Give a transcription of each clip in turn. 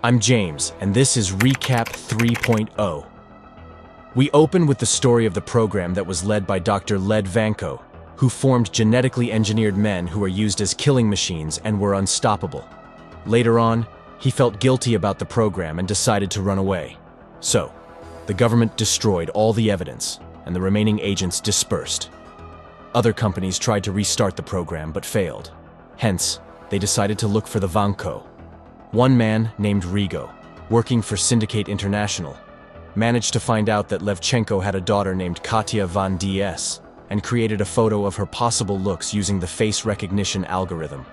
I'm James, and this is Recap 3.0. We open with the story of the program that was led by Dr. Led Vanko, who formed genetically engineered men who were used as killing machines and were unstoppable. Later on, he felt guilty about the program and decided to run away. So, the government destroyed all the evidence, and the remaining agents dispersed. Other companies tried to restart the program but failed. Hence, they decided to look for the Vanko. One man, named Rigo, working for Syndicate International, managed to find out that Levchenko had a daughter named Katya Van DS and created a photo of her possible looks using the face recognition algorithm.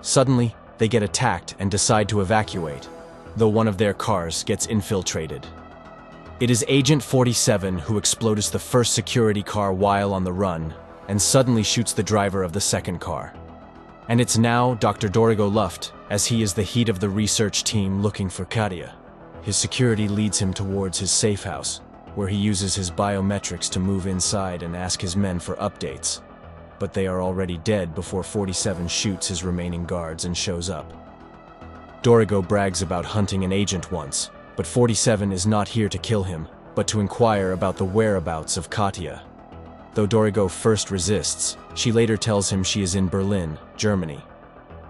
Suddenly, they get attacked and decide to evacuate, though one of their cars gets infiltrated. It is Agent 47 who explodes the first security car while on the run and suddenly shoots the driver of the second car. And it's now Dr. Dorigo Luft, as he is the head of the research team looking for Katya. His security leads him towards his safe house, where he uses his biometrics to move inside and ask his men for updates. But they are already dead before 47 shoots his remaining guards and shows up. Dorigo brags about hunting an agent once, but 47 is not here to kill him, but to inquire about the whereabouts of Katya. Though Dorigo first resists, she later tells him she is in Berlin, Germany.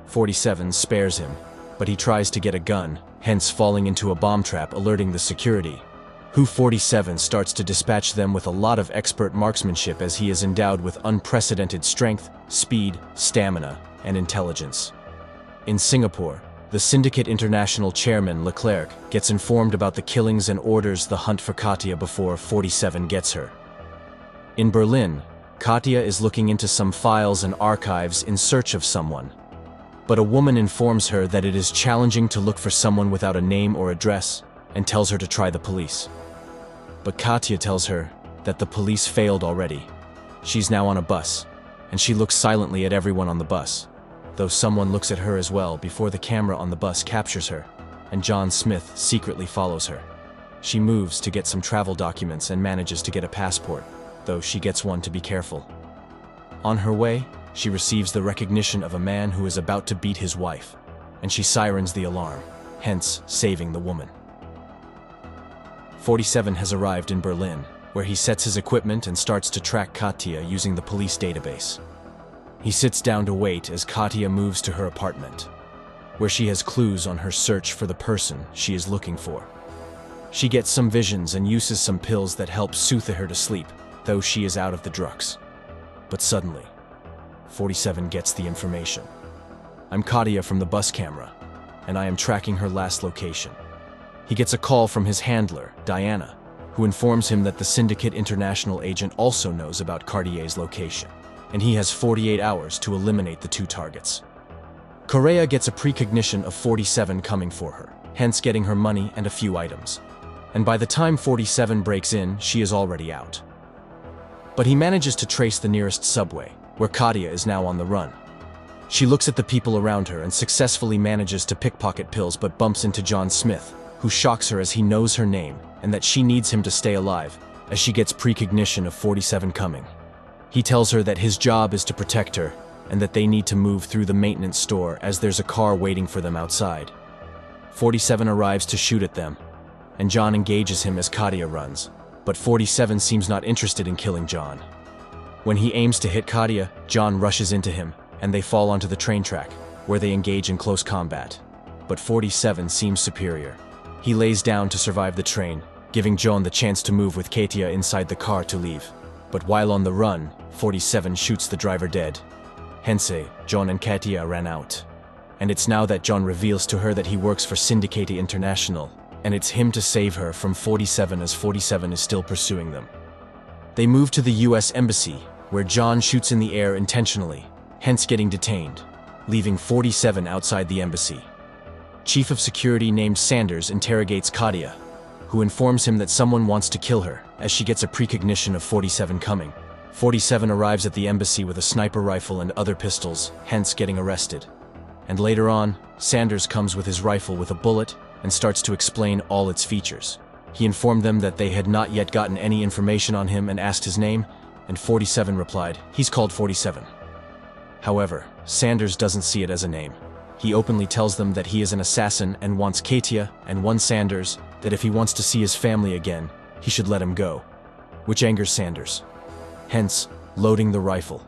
47 spares him, but he tries to get a gun, hence falling into a bomb trap alerting the security. 47 starts to dispatch them with a lot of expert marksmanship as he is endowed with unprecedented strength, speed, stamina, and intelligence. In Singapore, the Syndicate International chairman Leclerc gets informed about the killings and orders the hunt for Katya before 47 gets her. In Berlin, Katya is looking into some files and archives in search of someone. But a woman informs her that it is challenging to look for someone without a name or address and tells her to try the police. But Katya tells her that the police failed already. She's now on a bus, and she looks silently at everyone on the bus, though someone looks at her as well before the camera on the bus captures her, and John Smith secretly follows her. She moves to get some travel documents and manages to get a passport, though she gets one to be careful. On her way, she receives the recognition of a man who is about to beat his wife, and she sirens the alarm, hence saving the woman. 47 has arrived in Berlin, where he sets his equipment and starts to track Katya using the police database. He sits down to wait as Katya moves to her apartment, where she has clues on her search for the person she is looking for. She gets some visions and uses some pills that help soothe her to sleep, though she is out of the drugs. But suddenly, 47 gets the information. I'm Katya from the bus camera, and I am tracking her last location. He gets a call from his handler, Diana, who informs him that the Syndicate International agent also knows about Cartier's location, and he has 48 hours to eliminate the two targets. Correa gets a precognition of 47 coming for her, hence getting her money and a few items. And by the time 47 breaks in, she is already out. But he manages to trace the nearest subway, where Katya is now on the run. She looks at the people around her and successfully manages to pickpocket pills but bumps into John Smith, who shocks her as he knows her name and that she needs him to stay alive, as she gets precognition of 47 coming. He tells her that his job is to protect her and that they need to move through the maintenance store as there's a car waiting for them outside. 47 arrives to shoot at them, and John engages him as Katya runs. But 47 seems not interested in killing John. When he aims to hit Katya, John rushes into him, and they fall onto the train track, where they engage in close combat. But 47 seems superior. He lays down to survive the train, giving John the chance to move with Katya inside the car to leave. But while on the run, 47 shoots the driver dead. Hence, John and Katya ran out. And it's now that John reveals to her that he works for Syndicate International, and it's him to save her from 47 as 47 is still pursuing them. They move to the US Embassy, where John shoots in the air intentionally, hence getting detained, leaving 47 outside the embassy. Chief of Security named Sanders interrogates Katya, who informs him that someone wants to kill her, as she gets a precognition of 47 coming. 47 arrives at the embassy with a sniper rifle and other pistols, hence getting arrested. And later on, Sanders comes with his rifle with a bullet and starts to explain all its features. He informed them that they had not yet gotten any information on him and asked his name, and 47 replied, "He's called 47." However, Sanders doesn't see it as a name. He openly tells them that he is an assassin and wants Katia and one Sanders, that if he wants to see his family again, he should let him go, which angers Sanders. Hence, loading the rifle.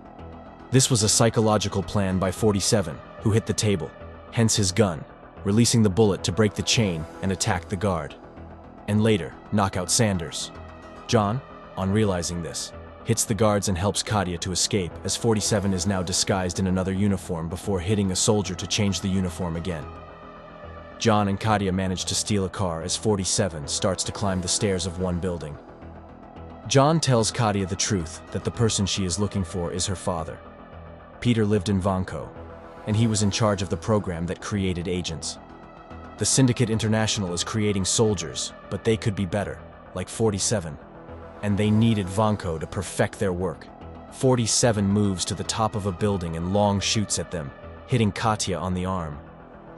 This was a psychological plan by 47, who hit the table, hence his gun, releasing the bullet to break the chain and attack the guard, and later knock out Sanders. John, on realizing this, hits the guards and helps Katia to escape, as 47 is now disguised in another uniform before hitting a soldier to change the uniform again. John and Katia manage to steal a car as 47 starts to climb the stairs of one building. John tells Katia the truth that the person she is looking for is her father. Peter lived in Vanco, and he was in charge of the program that created agents. The Syndicate International is creating soldiers, but they could be better, like 47. And they needed Vanco to perfect their work. 47 moves to the top of a building and long shoots at them, hitting Katia on the arm.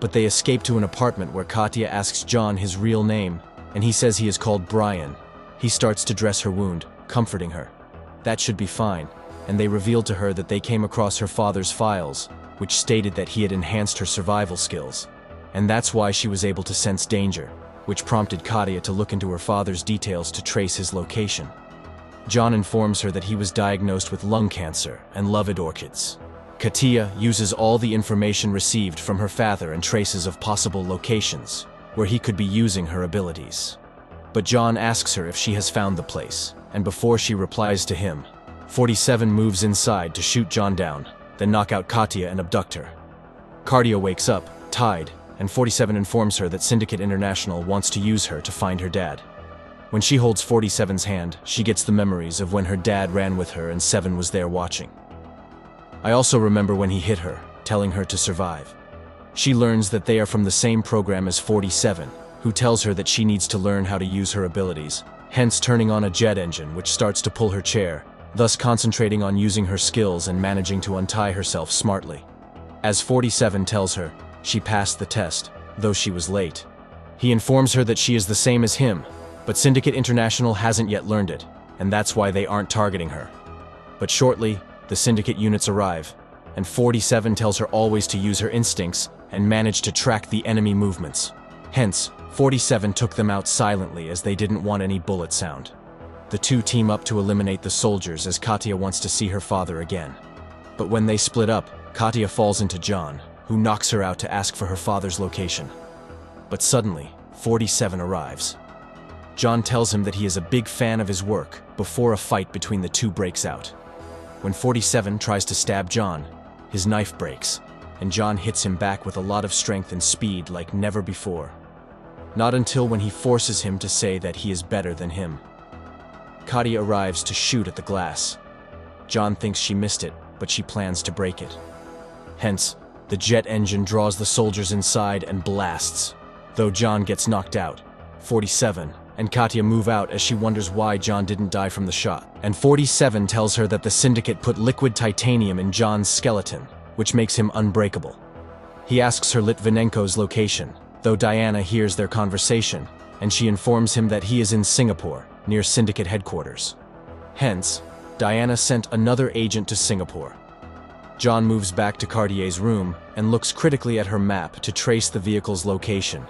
But they escape to an apartment where Katia asks John his real name, and he says he is called Brian. He starts to dress her wound, comforting her. That should be fine, and they revealed to her that they came across her father's files, which stated that he had enhanced her survival skills. And that's why she was able to sense danger, which prompted Katia to look into her father's details to trace his location. John informs her that he was diagnosed with lung cancer and loved orchids. Katia uses all the information received from her father and traces of possible locations where he could be using her abilities. But John asks her if she has found the place, and before she replies to him, 47 moves inside to shoot John down, then knock out Katia and abduct her. Katia wakes up, tied, and 47 informs her that Syndicate International wants to use her to find her dad. When she holds 47's hand, she gets the memories of when her dad ran with her and 7 was there watching. I also remember when he hit her, telling her to survive. She learns that they are from the same program as 47, who tells her that she needs to learn how to use her abilities, hence turning on a jet engine which starts to pull her chair, thus concentrating on using her skills and managing to untie herself smartly. As 47 tells her, she passed the test, though she was late. He informs her that she is the same as him, but Syndicate International hasn't yet learned it, and that's why they aren't targeting her. But shortly, the Syndicate units arrive, and 47 tells her always to use her instincts and manage to track the enemy movements. Hence, 47 took them out silently as they didn't want any bullet sound. The two team up to eliminate the soldiers as Katia wants to see her father again. But when they split up, Katia falls into John, who knocks her out to ask for her father's location. But suddenly, 47 arrives. John tells him that he is a big fan of his work before a fight between the two breaks out. When 47 tries to stab John, his knife breaks, and John hits him back with a lot of strength and speed like never before. Not until when he forces him to say that he is better than him. Katia arrives to shoot at the glass. John thinks she missed it, but she plans to break it. Hence, the jet engine draws the soldiers inside and blasts. Though John gets knocked out, 47 and Katia move out as she wonders why John didn't die from the shot. And 47 tells her that the Syndicate put liquid titanium in John's skeleton, which makes him unbreakable. He asks her Litvinenko's location, though Diana hears their conversation, and she informs him that he is in Singapore, near Syndicate headquarters. Hence, Diana sent another agent to Singapore. John moves back to Cartier's room and looks critically at her map to trace the vehicle's location,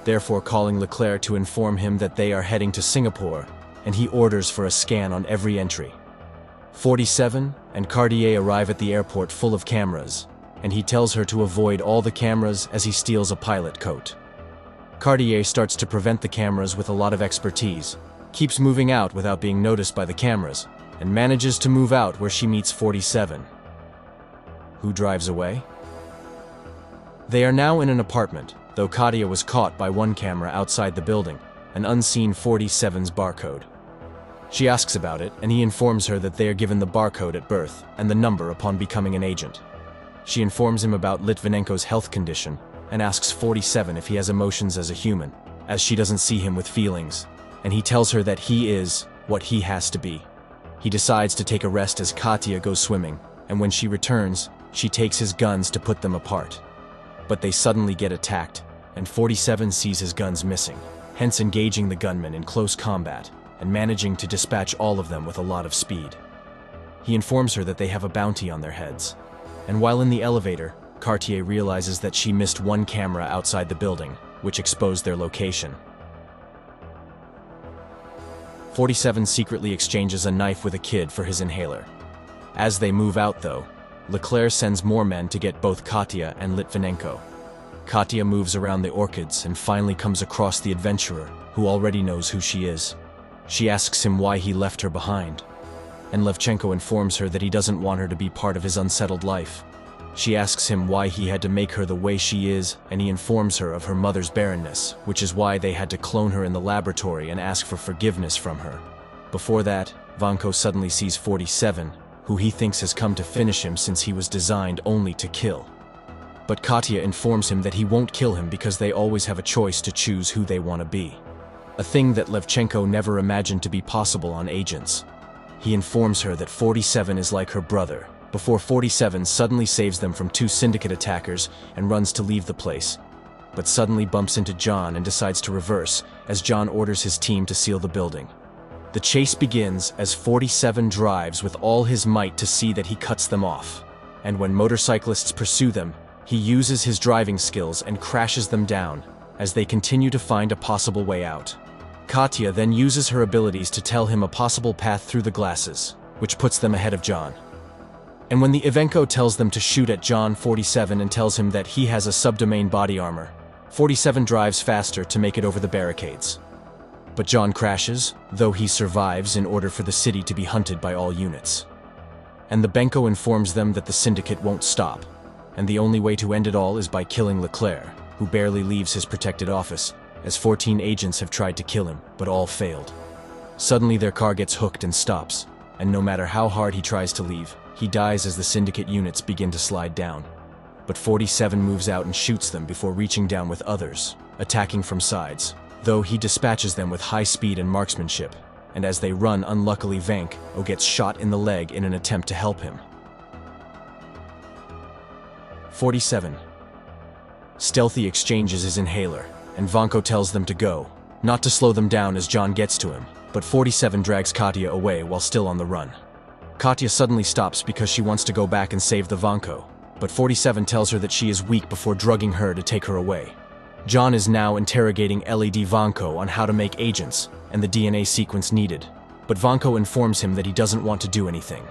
therefore calling Leclerc to inform him that they are heading to Singapore, and he orders for a scan on every entry. 47 and Cartier arrive at the airport full of cameras, and he tells her to avoid all the cameras as he steals a pilot coat. Cartier starts to prevent the cameras with a lot of expertise, keeps moving out without being noticed by the cameras, and manages to move out where she meets 47. Who drives away? They are now in an apartment, though Katia was caught by one camera outside the building, an unseen 47's barcode. She asks about it, and he informs her that they are given the barcode at birth and the number upon becoming an agent. She informs him about Litvinenko's health condition and asks 47 if he has emotions as a human, as she doesn't see him with feelings, and he tells her that he is what he has to be. He decides to take a rest as Katia goes swimming, and when she returns, she takes his guns to put them apart. But they suddenly get attacked, and 47 sees his guns missing, hence engaging the gunmen in close combat and managing to dispatch all of them with a lot of speed. He informs her that they have a bounty on their heads, and while in the elevator, Cartier realizes that she missed one camera outside the building, which exposed their location. 47 secretly exchanges a knife with a kid for his inhaler. As they move out, though, Leclerc sends more men to get both Katya and Litvinenko. Katya moves around the orchids and finally comes across the adventurer, who already knows who she is. She asks him why he left her behind, and Levchenko informs her that he doesn't want her to be part of his unsettled life. She asks him why he had to make her the way she is, and he informs her of her mother's barrenness, which is why they had to clone her in the laboratory and ask for forgiveness from her. Before that, Vanko suddenly sees 47, who he thinks has come to finish him since he was designed only to kill. But Katya informs him that he won't kill him because they always have a choice to choose who they want to be. A thing that Levchenko never imagined to be possible on agents. He informs her that 47 is like her brother, before 47 suddenly saves them from 2 syndicate attackers and runs to leave the place, but suddenly bumps into John and decides to reverse, as John orders his team to seal the building. The chase begins as 47 drives with all his might to see that he cuts them off, and when motorcyclists pursue them, he uses his driving skills and crashes them down, as they continue to find a possible way out. Katya then uses her abilities to tell him a possible path through the glasses, which puts them ahead of John. And when the Ivenko tells them to shoot at John, 47 and tells him that he has a subdomain body armor, 47 drives faster to make it over the barricades. But John crashes, though he survives in order for the city to be hunted by all units. And the Benko informs them that the syndicate won't stop, and the only way to end it all is by killing Leclerc, who barely leaves his protected office, as 14 agents have tried to kill him, but all failed. Suddenly their car gets hooked and stops, and no matter how hard he tries to leave, he dies as the syndicate units begin to slide down. But 47 moves out and shoots them before reaching down with others, attacking from sides, though he dispatches them with high speed and marksmanship, and as they run, unluckily Vanko gets shot in the leg in an attempt to help him. 47 stealthy exchanges his inhaler, and Vanko tells them to go, not to slow them down as John gets to him, but 47 drags Katya away while still on the run. Katya suddenly stops because she wants to go back and save the Vanko, but 47 tells her that she is weak before drugging her to take her away. John is now interrogating LED Vanko on how to make agents and the DNA sequence needed, but Vanko informs him that he doesn't want to do anything.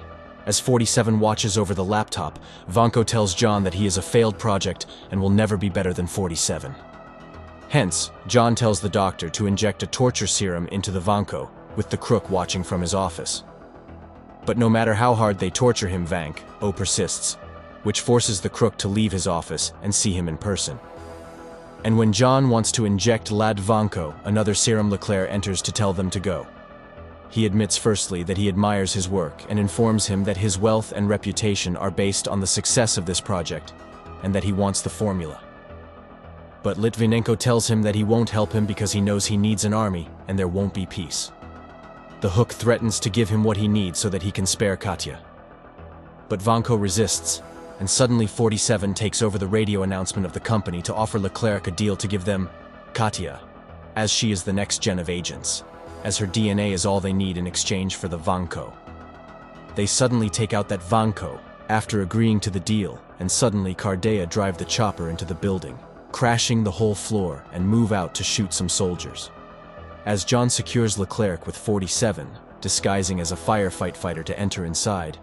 As 47 watches over the laptop, Vanko tells John that he is a failed project and will never be better than 47. Hence, John tells the doctor to inject a torture serum into the Vanko, with the crook watching from his office. But no matter how hard they torture him, Vanko persists, which forces the crook to leave his office and see him in person. And when John wants to inject Lad Vanko, another serum, Leclerc enters to tell them to go. He admits firstly that he admires his work and informs him that his wealth and reputation are based on the success of this project, and that he wants the formula. But Litvinenko tells him that he won't help him because he knows he needs an army and there won't be peace. The Hook threatens to give him what he needs so that he can spare Katya. But Vanko resists, and suddenly 47 takes over the radio announcement of the company to offer Leclerc a deal to give them Katya, as she is the next gen of agents, as her DNA is all they need in exchange for the Vanko. They suddenly take out that Vanko, after agreeing to the deal, and suddenly Cardea drive the chopper into the building, crashing the whole floor and move out to shoot some soldiers. As John secures Leclerc with 47, disguising as a firefight fighter to enter inside,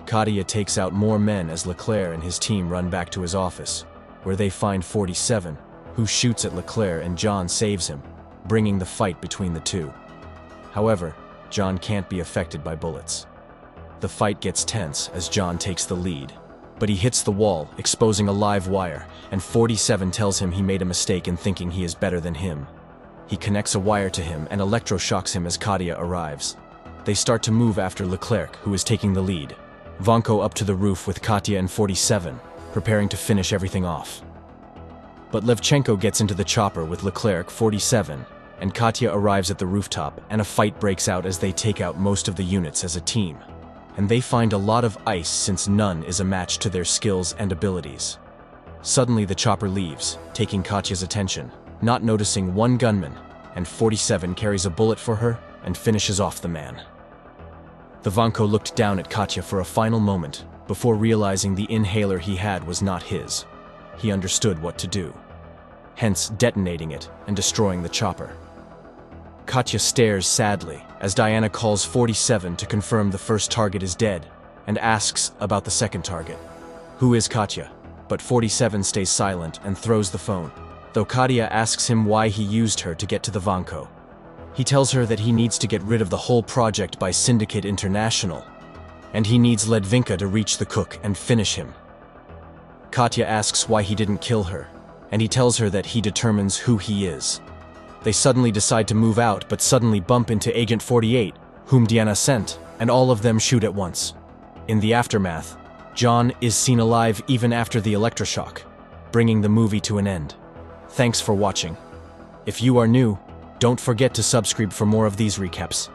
Katya takes out more men as Leclerc and his team run back to his office, where they find 47, who shoots at Leclerc and John saves him, bringing the fight between the two. However, John can't be affected by bullets. The fight gets tense as John takes the lead, but he hits the wall, exposing a live wire, and 47 tells him he made a mistake in thinking he is better than him. He connects a wire to him and electroshocks him as Katya arrives. They start to move after Leclerc, who is taking the lead. Vanko up to the roof with Katya and 47, preparing to finish everything off. But Levchenko gets into the chopper with Leclerc, 47, and Katya arrives at the rooftop, and a fight breaks out as they take out most of the units as a team. And they find a lot of ice since none is a match to their skills and abilities. Suddenly the chopper leaves, taking Katya's attention, not noticing one gunman, and 47 carries a bullet for her and finishes off the man. The Vanko looked down at Katya for a final moment, before realizing the inhaler he had was not his, he understood what to do, hence detonating it and destroying the chopper. Katya stares sadly as Diana calls 47 to confirm the first target is dead and asks about the second target. Who is Katya? But 47 stays silent and throws the phone, though Katya asks him why he used her to get to the Vanko. He tells her that he needs to get rid of the whole project by Syndicate International, and he needs Ledvinka to reach the cook and finish him. Katya asks why he didn't kill her, and he tells her that he determines who he is. They suddenly decide to move out, but suddenly bump into Agent 48, whom Diana sent, and all of them shoot at once. In the aftermath, John is seen alive even after the electroshock, bringing the movie to an end. Thanks for watching. If you are new, don't forget to subscribe for more of these recaps.